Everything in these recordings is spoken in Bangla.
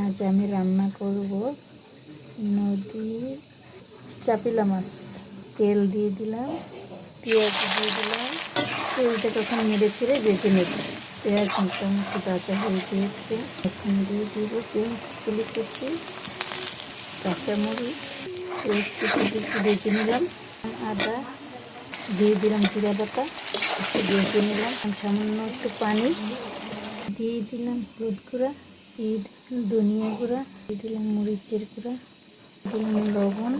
আজ আমি রান্না করব নদীর চাপিলা মাছ। তেল দিয়ে দিলাম, পেঁয়াজ দিয়ে দিলাম। তেলটা তখন নেড়ে চেড়ে বেজে নেব। পেঁয়াজ মোটামুটি ভাজা হয়ে গিয়েছে। এখন দিয়ে দিব পেঁয়াজ কুলি কুচি, কাঁচামরিচ, পেঁয়াজ কুচি একটু বেজে নিলাম। আদা দিয়ে দিলাম, জিরা বাটা একটু বেজে নিলাম। সামান্য একটু পানি দিয়ে দিলাম, হলুদ গুঁড়া দিয়ে দিলাম, ধনিয়া গুঁড়া দিয়ে দিলাম, মরিচের গুঁড়া দিলাম, লবণ।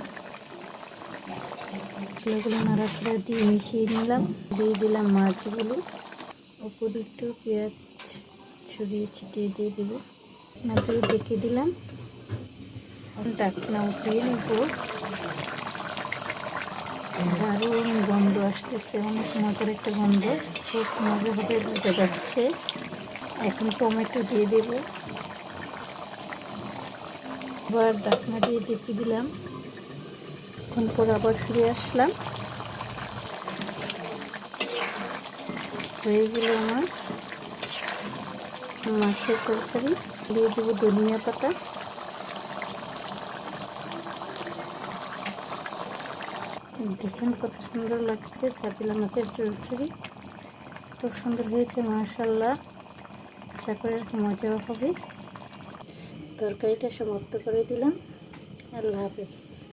মশলাগুলো নাড়াচাড়া দিয়ে মিশিয়ে নিলাম। দিয়ে দিলাম মাছগুলো, ওপর একটু পেঁয়াজ ছড়িয়ে ছিটিয়ে দিয়ে দেবো। না দিয়ে ডেকে দিলাম, ঢাকনা উঠিয়ে নেব। দারুণ গন্ধ আসতেছে, অনেক মজার একটা গন্ধ, খুব মজা হবে বোঝা যাচ্ছে। এখন টমেটো দিয়ে দেব, আবার ঢাকনা দিয়ে ডেকে দিলাম। এখন পর আবার ফিরে আসলাম। হয়ে গেল আমার মাছের তরকারি। দিয়ে দেবো ধনিয়া পাতা। দেখেন কত সুন্দর লাগছে চাপিলা মাছের চচ্চড়ি, খুব সুন্দর হয়েছে মাশাআল্লাহ। আশা করি মজাও হবে। তরকারিটা সমাপ্ত করে দিলাম। আল্লাহ হাফেজ।